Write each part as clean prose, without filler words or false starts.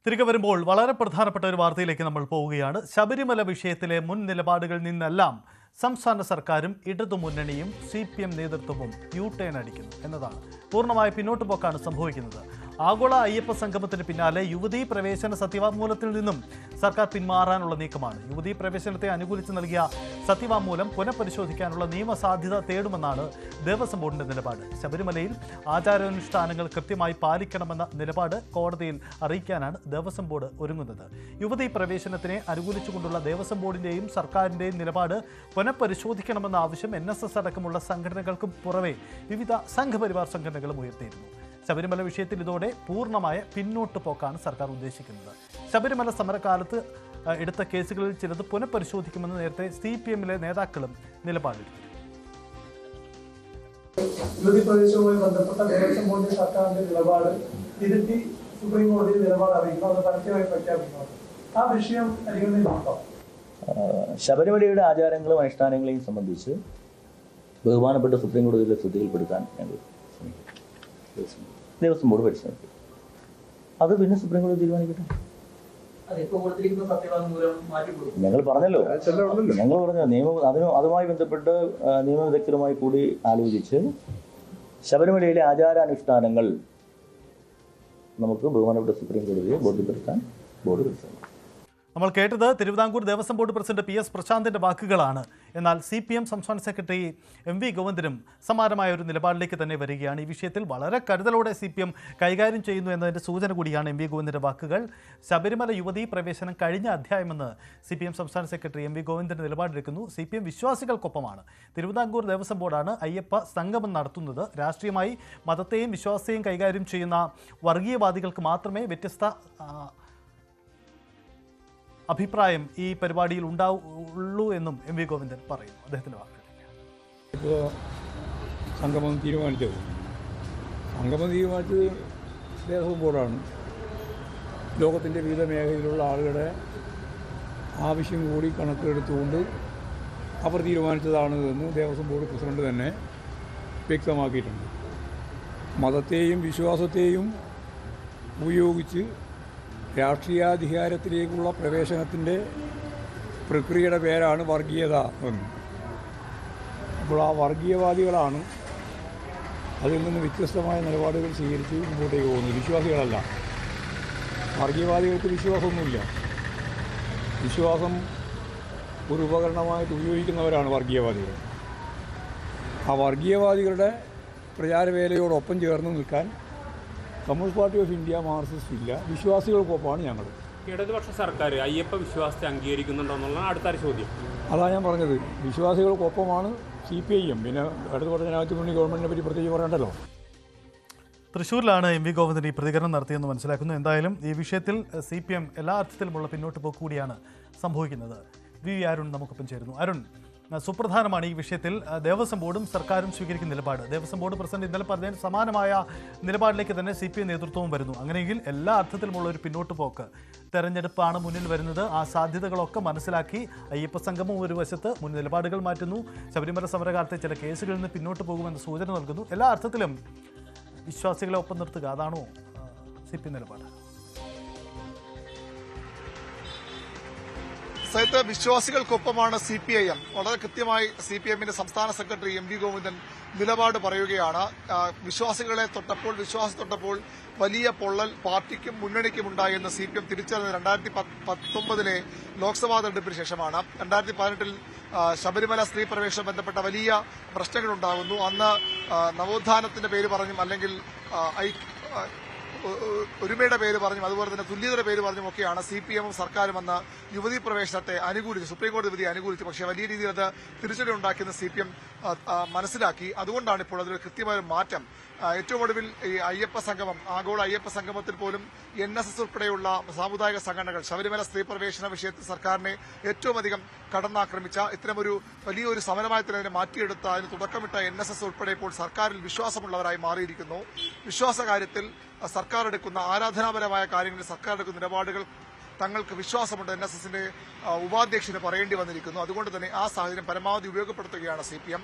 തിരികെ വരുമ്പോൾ വളരെ പ്രധാനപ്പെട്ട ഒരു വാർത്തയിലേക്ക് നമ്മൾ പോവുകയാണ്. ശബരിമല വിഷയത്തിലെ മുൻ നിലപാടുകളിൽ നിന്നെല്ലാം സംസ്ഥാന സർക്കാരും ഇടതുമുന്നണിയും CPM നേതൃത്വവും യു-ടേൺ അടിക്കുന്നു എന്നതാണ്. പൂർണ്ണമായ പിന്നോട്ട് പോക്കാണ് സംഭവിക്കുന്നത്. ആഗോള അയ്യപ്പ സംഗമത്തിന് പിന്നാലെ യുവതീ പ്രവേശന സത്യവാങ്മൂലത്തിൽ നിന്നും സർക്കാർ പിന്മാറാനുള്ള നീക്കമാണ്. യുവതീ പ്രവേശനത്തെ അനുകൂലിച്ച് നൽകിയ സത്യവാങ്മൂലം പുനഃപരിശോധിക്കാനുള്ള നിയമസാധ്യത തേടുമെന്നാണ് ദേവസ്വം ബോർഡിന്റെ നിലപാട്. ശബരിമലയിൽ ആചാരാനുഷ്ഠാനങ്ങൾ കൃത്യമായി പാലിക്കണമെന്ന നിലപാട് കോടതിയിൽ അറിയിക്കാനാണ് ദേവസ്വം ബോർഡ് ഒരുങ്ങുന്നത്. യുവതീ പ്രവേശനത്തിനെ അനുകൂലിച്ചുകൊണ്ടുള്ള ദേവസ്വം ബോർഡിന്റെയും സർക്കാരിന്റെയും നിലപാട് പുനഃപരിശോധിക്കണമെന്ന ആവശ്യം NSS അടക്കമുള്ള സംഘടനകൾക്കും പുറമെ വിവിധ സംഘപരിവാർ സംഘടനകളും ഉയർത്തിയിരുന്നു. ശബരിമല വിഷയത്തിൽ ഇതോടെ പൂർണ്ണമായ പിന്നോട്ട് പോക്കാണ് സർക്കാർ ഉദ്ദേശിക്കുന്നത്. ശബരിമല സമരകാലത്ത് എടുത്ത കേസുകളിൽ ചിലത് പുനഃപരിശോധിക്കുമെന്ന് നേരത്തെ CPM-ലെ നേതാക്കളും നിലപാടെടുത്തു. യുവതി പ്രവേശനവുമായി ബന്ധപ്പെട്ട ദേവസ്വം ബോർഡിന്റെ സർക്കാരിന്റെ നിലപാട് തിരുത്തി സുപ്രീം കോടതി നിലപാട് അറിയിക്കണം, അത് പരസ്യമായി പ്രഖ്യാപിക്കണം. ആ വിഷയം പരിഗണനയിലുണ്ടോ? ശബരിമലയുടെ ആചാരങ്ങളും അനുഷ്ഠാനങ്ങളെയും സംബന്ധിച്ച് ബഹുമാനപ്പെട്ട സുപ്രീം കോടതിയിലെ ശ്രദ്ധയിൽപ്പെടുത്താൻ ഞങ്ങൾ ദേവസ്വം ബോർഡ് പരിശ്രമിക്കും. അത് പിന്നെ സുപ്രീം കോടതി തീരുമാനിക്കട്ടെ. ഞങ്ങൾ പറഞ്ഞല്ലോ, അതുമായി ബന്ധപ്പെട്ട് നിയമവിദഗ്ധരുമായി കൂടി ആലോചിച്ച് ശബരിമലയിലെ ആചാരാനുഷ്ഠാനങ്ങൾ നമുക്ക് ബഹുമാനപ്പെട്ട സുപ്രീം കോടതിയെ ബോധ്യപ്പെടുത്താൻ ബോർഡ് പരിശ്രമിക്കും. നമ്മൾ കേട്ടത് Thiruvithamkoor Devaswom board president PS പ്രശാന്തിന്റെ വാക്കുകളാണ്. എന്നാൽ CPM സംസ്ഥാന സെക്രട്ടറി MV ഗോവിന്ദനും സമാനമായ ഒരു നിലപാടിലേക്ക് തന്നെ വരികയാണ്. ഈ വിഷയത്തിൽ വളരെ കരുതലോടെ CPM കൈകാര്യം ചെയ്യുന്നു എന്നതിൻ്റെ സൂചന കൂടിയാണ് MV ഗോവിന്ദന്റെ വാക്കുകൾ. ശബരിമല യുവതീ പ്രവേശനം കഴിഞ്ഞ അധ്യായമെന്ന് CPM സംസ്ഥാന സെക്രട്ടറി MV ഗോവിന്ദന്റെ നിലപാടെടുക്കുന്നു. CPM വിശ്വാസികൾക്കൊപ്പമാണ്. തിരുവിതാംകൂർ ദേവസ്വം ബോർഡാണ് അയ്യപ്പ സംഗമം നടത്തുന്നത്. രാഷ്ട്രീയമായി മതത്തെയും വിശ്വാസത്തെയും കൈകാര്യം ചെയ്യുന്ന വർഗീയവാദികൾക്ക് മാത്രമേ വ്യത്യസ്ത അഭിപ്രായം ഈ പരിപാടിയിൽ ഉണ്ടാവുള്ളൂ എന്നും MV ഗോവിന്ദൻ പറയുന്നു. അദ്ദേഹത്തിൻ്റെ വാക്കുകളിലേക്ക്. ഇപ്പോൾ സംഗമം തീരുമാനിച്ചത് ദേവസ്വം ബോർഡാണ്. ലോകത്തിൻ്റെ വിവിധ മേഖലയിലുള്ള ആളുകളുടെ ആവശ്യം കൂടി കണക്കിലെടുത്തുകൊണ്ട് അവർ തീരുമാനിച്ചതാണ് എന്ന് ദേവസ്വം ബോർഡ് പ്രസിഡന്റ് തന്നെ വ്യക്തമാക്കിയിട്ടുണ്ട്. മതത്തെയും വിശ്വാസത്തെയും ഉപയോഗിച്ച് രാഷ്ട്രീയാധികാരത്തിലേക്കുള്ള പ്രവേശനത്തിൻ്റെ പ്രക്രിയയുടെ പേരാണ് വർഗീയത എന്ന്. അപ്പോൾ ആ വർഗീയവാദികളാണ് അതിൽ നിന്ന് വ്യത്യസ്തമായ നിലപാടുകൾ സ്വീകരിച്ച് മുമ്പോട്ടേക്ക് പോകുന്നത്. വിശ്വാസികളല്ല. വർഗീയവാദികൾക്ക് വിശ്വാസമൊന്നുമില്ല. വിശ്വാസം ഒരു ഉപകരണമായിട്ട് ഉപയോഗിക്കുന്നവരാണ് വർഗീയവാദികൾ. ആ വർഗീയവാദികളുടെ പ്രചാരവേലയോടൊപ്പം ചേർന്ന് നിൽക്കാൻ communist party of India, Marxist ഇല്ല. വിശ്വാസികൾക്കൊപ്പമാണ് ഞങ്ങൾ. ഇടതുപക്ഷ സർക്കാർ അയ്യപ്പ വിശ്വാസത്തെ അംഗീകരിക്കുന്നുണ്ടോ എന്നുള്ളതാണ് അടുത്ത ചോദ്യം. അതാണ് ഞാൻ പറഞ്ഞത്. വിശ്വാസികൾക്കൊപ്പമാണ് CPIM. പിന്നെ ഇടതുപക്ഷ ജനാധിപത്യ മുന്നണി ഗവൺമെൻറ്റിനെ പറ്റി പ്രത്യേകിച്ച് പറയണ്ടല്ലോ. തൃശ്ശൂരിലാണ് MV ഗോവിന്ദൻ ഈ പ്രതികരണം നടത്തിയെന്ന് മനസ്സിലാക്കുന്നു. എന്തായാലും ഈ വിഷയത്തിൽ CPM എല്ലാ അർത്ഥത്തിലുമുള്ള പിന്നോട്ട് പോക്ക് കൂടിയാണ് സംഭവിക്കുന്നത്. VV അരുൺ നമുക്കൊപ്പം ചേരുന്നു. അരുൺ, സുപ്രധാനമാണ് ഈ വിഷയത്തിൽ ദേവസ്വം ബോർഡും സർക്കാരും സ്വീകരിക്കുന്ന നിലപാട്. ദേവസ്വം ബോർഡ് പ്രസിഡന്റ് ഇന്നലെ പറഞ്ഞതിന് സമാനമായ നിലപാടിലേക്ക് തന്നെ CPM നേതൃത്വവും വരുന്നു. അങ്ങനെയെങ്കിൽ എല്ലാ അർത്ഥത്തിലുമുള്ള ഒരു പിന്നോട്ട് പോക്ക്. തെരഞ്ഞെടുപ്പാണ് മുന്നിൽ വരുന്നത്. ആ സാധ്യതകളൊക്കെ മനസ്സിലാക്കി അയ്യപ്പ സംഗമം ഒരു വശത്ത് മുൻ നിലപാടുകൾ മാറ്റുന്നു. ശബരിമല സമരകാലത്തെ ചില കേസുകളിൽ നിന്ന് പിന്നോട്ട് പോകുമെന്ന് സൂചന നൽകുന്നു. എല്ലാ അർത്ഥത്തിലും വിശ്വാസികളെ ഒപ്പം നിർത്തുക, അതാണോ CPM നിലപാട്? വിശ്വാസികൾക്കൊപ്പമാണ് CPIM. വളരെ കൃത്യമായി CPM-ന്റെ സംസ്ഥാന സെക്രട്ടറി MV ഗോവിന്ദൻ നിലപാട് പറയുകയാണ്. വിശ്വാസികളെ തൊട്ടപ്പോൾ വലിയ പൊള്ളൽ പാർട്ടിക്കും മുന്നണിക്കും ഉണ്ടായെന്ന് CPM തിരിച്ചറിഞ്ഞത് 2019 ലോക്സഭാ തെരഞ്ഞെടുപ്പിന് ശേഷമാണ്. 2018 ശബരിമല സ്ത്രീ പ്രവേശനം ബന്ധപ്പെട്ട വലിയ പ്രശ്നങ്ങളുണ്ടാകുന്നു. അന്ന് നവോത്ഥാനത്തിന്റെ പേര് പറഞ്ഞും അല്ലെങ്കിൽ ഒരുമയുടെ പേര് പറഞ്ഞും അതുപോലെ തന്നെ തുല്യതയുടെ പേര് പറഞ്ഞും ഒക്കെയാണ് CPM-ഉം സർക്കാരും അന്ന് യുവതീ പ്രവേശനത്തെ അനുകൂലിച്ചു, സുപ്രീം കോടതി വിധി അനുകൂലിച്ചു. പക്ഷേ വലിയ രീതിയിൽ അത് തിരിച്ചടി ഉണ്ടാക്കിയെന്ന് CPM മനസ്സിലാക്കി. അതുകൊണ്ടാണ് ഇപ്പോൾ അതിൽ കൃത്യമായ മാറ്റം. ഏറ്റവും ഒടുവിൽ ഈ അയ്യപ്പ സംഗമം, ആഗോള അയ്യപ്പ സംഗമത്തിൽ പോലും NSS ഉൾപ്പെടെയുള്ള സാമുദായിക സംഘടനകൾ ശബരിമല സ്ത്രീ പ്രവേശന വിഷയത്തിൽ സർക്കാരിനെ ഏറ്റവും അധികം കടന്നാക്രമിച്ച ഇത്തരമൊരു വലിയൊരു സമരമായി തന്നെ അതിനെ മാറ്റിയെടുത്ത അതിന് തുടക്കമിട്ട NSS ഉൾപ്പെടെ ഇപ്പോൾ സർക്കാരിൽ വിശ്വാസമുള്ളവരായി മാറിയിരിക്കുന്നു. വിശ്വാസ കാര്യത്തിൽ സർക്കാർ എടുക്കുന്ന ആരാധനാപരമായ കാര്യങ്ങളിൽ സർക്കാർ എടുക്കുന്ന നിലപാടുകൾ തങ്ങൾക്ക് വിശ്വാസമുണ്ട് NSSന്റെ ഉപാധ്യക്ഷന് പറയേണ്ടി വന്നിരിക്കുന്നു. അതുകൊണ്ട് തന്നെ ആ സാഹചര്യം പരമാവധി ഉപയോഗപ്പെടുത്തുകയാണ് CPM.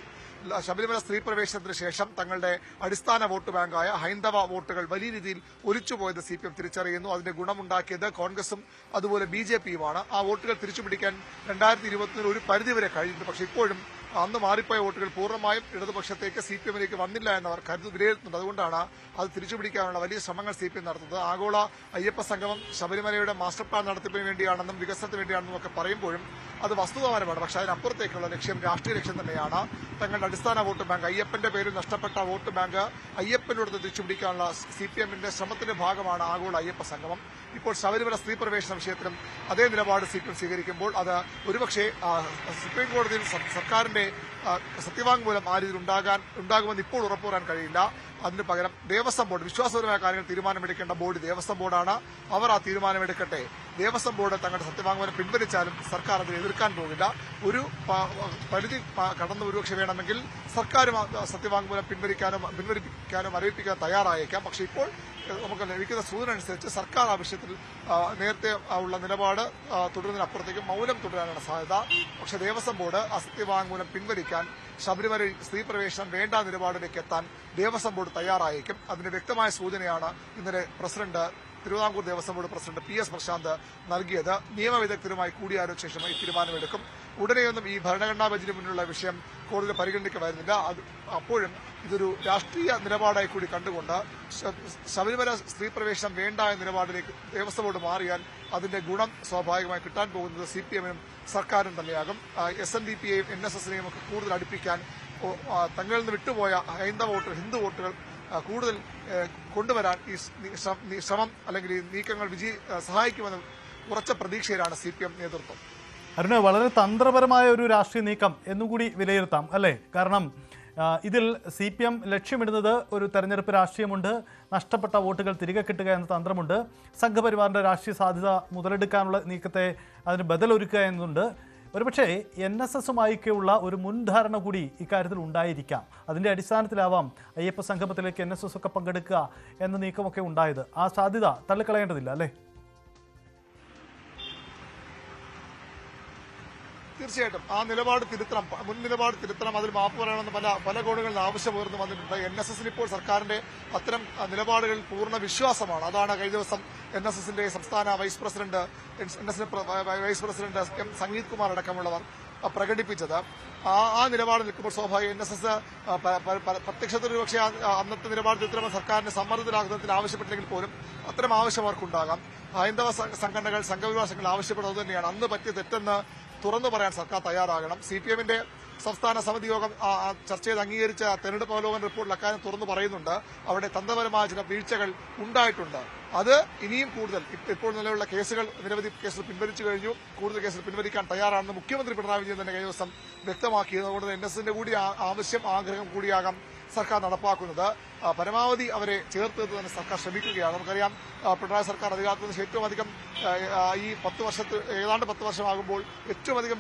ശബരിമല സ്ത്രീ പ്രവേശനത്തിന് ശേഷം തങ്ങളുടെ അടിസ്ഥാന വോട്ട് ബാങ്കായ ഹൈന്ദവ വോട്ടുകൾ വലിയ രീതിയിൽ ഒലിച്ചുപോയത് CPM തിരിച്ചറിയുന്നു. അതിന്റെ ഗുണമുണ്ടാക്കിയത് കോൺഗ്രസും അതുപോലെ BJPയുമാണ്. ആ വോട്ടുകൾ തിരിച്ചുപിടിക്കാൻ 2020 ഒരു പരിധിവരെ കഴിഞ്ഞിട്ടുണ്ട്. പക്ഷേ ഇപ്പോഴും അന്ന് മാറിപ്പോയ വോട്ടുകൾ പൂർണ്ണമായും ഇടതുപക്ഷത്തേക്ക് CPMലേക്ക് വന്നില്ല എന്നവർ വിലയിരുത്തുന്നുണ്ട്. അതുകൊണ്ടാണ് അത് തിരിച്ചുപിടിക്കാനുള്ള വലിയ ശ്രമങ്ങൾ CPM നടത്തുന്നത്. ആഗോള അയ്യപ്പ സംഗമം ശബരിമലയുടെ മാസ്റ്റർ പ്ലാൻ നടത്തിപ്പിന് വേണ്ടിയാണെന്നും വികസനത്തിന് വേണ്ടിയാണെന്നും ഒക്കെ പറയുമ്പോഴും അത് വസ്തുതാപരമാണ്. പക്ഷേ അതിനപ്പുറത്തേക്കുള്ള ലക്ഷ്യം രാഷ്ട്രീയ ലക്ഷ്യം തന്നെയാണ്. തങ്ങളുടെ അടിസ്ഥാന വോട്ട് ബാങ്ക് അയ്യപ്പന്റെ പേരിൽ നഷ്ടപ്പെട്ട വോട്ട് ബാങ്ക് അയ്യപ്പനോട് തിരിച്ചുപിടിക്കാനുള്ള CPMന്റെ ശ്രമത്തിന്റെ ഭാഗമാണ് ആഗോള അയ്യപ്പ സംഗമം. ഇപ്പോൾ ശബരിമല സ്ത്രീ പ്രവേശന വിഷയത്തിലും അതേ നിലപാട് CPM സ്വീകരിക്കുമ്പോൾ അത് ഒരുപക്ഷെ സുപ്രീം കോടതിയിൽ സർക്കാരിന്റെ സത്യവാങ്മൂലം ആ രീതിയിൽ ഉണ്ടാകുമെന്ന് ഇപ്പോൾ ഉറപ്പുവരാൻ കഴിയില്ല. അതിന് പകരം ദേവസ്വം ബോർഡ് വിശ്വാസപരമായ കാര്യങ്ങൾ തീരുമാനമെടുക്കേണ്ട ബോർഡ് ദേവസ്വം ബോർഡാണ്. അവർ ആ തീരുമാനമെടുക്കട്ടെ. ദേവസ്വം ബോർഡ് തങ്ങളുടെ സത്യവാങ്മൂലം പിൻവലിച്ചാലും സർക്കാർ അതിനെ എതിർക്കാൻ പോകില്ല. ഒരു പരിധി കടന്നു ഒരുപക്ഷെ വേണമെങ്കിൽ സർക്കാരും സത്യവാങ്മൂലം പിൻവലിക്കാനോ മരവിപ്പിക്കാനോ തയ്യാറായേക്കാം. പക്ഷേ ഇപ്പോൾ നമുക്ക് ലഭിക്കുന്ന സൂചന അനുസരിച്ച് സർക്കാർ ആ വിഷയത്തിൽ നേരത്തെ ഉള്ള നിലപാട് തുടരുന്നതിനപ്പുറത്തേക്ക് മൗനം തുടരാനാണ് സാധ്യത. പക്ഷേ ദേവസ്വം ബോർഡ് ആ സത്യവാങ്മൂലം പിൻവലിക്കാൻ ശബരിമലയിൽ സ്ത്രീ പ്രവേശനം വേണ്ട നിലപാടിലേക്ക് എത്താൻ ദേവസ്വം ബോർഡ് തയ്യാറായേക്കും. അതിന്റെ വ്യക്തമായ സൂചനയാണ് ഇന്നലെ Thiruvithamkoor Devaswom board president PS Prashanth നൽകിയത്. നിയമവിദഗ്ധരുമായി കൂടിയാലോചിച്ച ശേഷം ഈ തീരുമാനമെടുക്കും. ഉടനെയൊന്നും ഈ ഭരണഘടനാ ബെഞ്ചിന് മുന്നിലുള്ള വിഷയം കോടതിയിൽ പരിഗണിക്കുക വരുന്നില്ല. അപ്പോഴും ഇതൊരു രാഷ്ട്രീയ നിലപാടായി കൂടി കണ്ടുകൊണ്ട് ശബരിമല സ്ത്രീ പ്രവേശനം വേണ്ട എന്ന നിലപാടിലേക്ക് ദേവസ്വം ബോർഡ് മാറിയാൽ അതിന്റെ ഗുണം സ്വാഭാവികമായി കിട്ടാൻ പോകുന്നത് CPMനും സർക്കാരും തന്നെയാകും. SNDPയെയും NSSനെയും ഒക്കെ കൂടുതൽ അടുപ്പിക്കാൻ തങ്ങളിൽ നിന്ന് വിട്ടുപോയ ഹൈന്ദവ വോട്ടുകൾ ഹിന്ദു വോട്ടുകൾ കൂടുതൽ കൊണ്ടുവരാൻ ഈ ശ്രമം അല്ലെങ്കിൽ ഈ നീക്കങ്ങൾ സഹായിക്കുമെന്ന് ഉറച്ച പ്രതീക്ഷയിലാണ് CPM നേതൃത്വം. അരുണ്, വളരെ തന്ത്രപരമായ ഒരു രാഷ്ട്രീയ നീക്കം എന്നുകൂടി വിലയിരുത്താം അല്ലേ? കാരണം ഇതിൽ CPM ലക്ഷ്യമിടുന്നത് ഒരു തെരഞ്ഞെടുപ്പ് രാഷ്ട്രീയമുണ്ട്, നഷ്ടപ്പെട്ട വോട്ടുകൾ തിരികെ കിട്ടുക എന്ന തന്ത്രമുണ്ട്, സംഘപരിവാറിൻ്റെ രാഷ്ട്രീയ സാധ്യത മുതലെടുക്കാനുള്ള നീക്കത്തെ അതിന് ബദലൊരുക്കുക എന്നുണ്ട്. ഒരുപക്ഷേ NSSുമായൊക്കെയുള്ള ഒരു മുൻധാരണ കൂടി ഇക്കാര്യത്തിൽ ഉണ്ടായിരിക്കാം. അതിൻ്റെ അടിസ്ഥാനത്തിലാവാം അയ്യപ്പ സംഗമത്തിലേക്ക് NSS ഒക്കെ പങ്കെടുക്കുക എന്ന നീക്കമൊക്കെ ഉണ്ടായത്. ആ സാധ്യത തള്ളിക്കളയേണ്ടതില്ല അല്ലേ? തീർച്ചയായിട്ടും ആ നിലപാട് തിരുത്തണം, മുൻ നിലപാട് തിരുത്തണം, അതിൽ മാപ്പ് പറയണമെന്ന് പല കോണുകളിൽ ആവശ്യം ഉയർന്നു വന്നിട്ടുണ്ട്. NSSന് ഇപ്പോൾ സർക്കാരിന്റെ അത്തരം നിലപാടുകളിൽ പൂർണ്ണ വിശ്വാസമാണ്. അതാണ് കഴിഞ്ഞ ദിവസം NSSന്റെ സംസ്ഥാന vice president M Sangeeth Kumar അടക്കമുള്ളവർ പ്രകടിപ്പിച്ചത്. ആ നിലപാട് നിൽക്കുമ്പോൾ സ്വാഭാവിക NSS പ്രത്യക്ഷത്തിൽ ഒരുപക്ഷെ അന്നത്തെ നിലപാട് തിരുത്തണമെന്ന് സർക്കാരിന്റെ സമ്മർദ്ദത്തിലാക്കുന്നതിൽ ആവശ്യപ്പെട്ടില്ലെങ്കിൽ പോലും അത്തരം ആവശ്യം അവർക്കുണ്ടാകാം. ഹൈന്ദവ സംഘടനകൾ സംഘപരിവാർ സംഘടനകൾ ആവശ്യപ്പെടുന്നത് തന്നെയാണ്. അന്ന് പറ്റിയ തെറ്റെന്ന് തുറന്നു പറയാൻ സർക്കാർ തയ്യാറാകണം. CPMന്റെ സംസ്ഥാന സമിതി യോഗം ചർച്ച ചെയ്ത് അംഗീകരിച്ച തെരഞ്ഞെടുപ്പ് അവലോകന റിപ്പോർട്ടിൽ അക്കാര്യം തുറന്നു പറയുന്നുണ്ട്. അവിടെ തന്ത്രപരമായ ചില വീഴ്ചകൾ ഉണ്ടായിട്ടുണ്ട്. അത് ഇനിയും കൂടുതൽ ഇപ്പോൾ നിലവിലുള്ള നിരവധി കേസുകൾ പിൻവലിച്ചു കഴിഞ്ഞു. കൂടുതൽ കേസുകൾ പിൻവലിക്കാൻ തയ്യാറാണെന്ന് മുഖ്യമന്ത്രി പിണറായി വിജയൻ തന്നെ കഴിഞ്ഞ ദിവസം വ്യക്തമാക്കിയത്. അതുകൊണ്ട് NSSന്റെ കൂടി ആഗ്രഹം കൂടിയാകാം സർക്കാർ നടപ്പാക്കുന്നത്. പരമാവധി അവരെ ചേർത്ത് തന്നെ സർക്കാർ ശ്രമിക്കുകയാണ്. നമുക്കറിയാം പിണറായി സർക്കാർ അധികാരത്തിൽ ഏറ്റവും അധികം ഈ 10 വർഷത്തിൽ ഏതാണ്ട് 10 വർഷമാകുമ്പോൾ ഏറ്റവും അധികം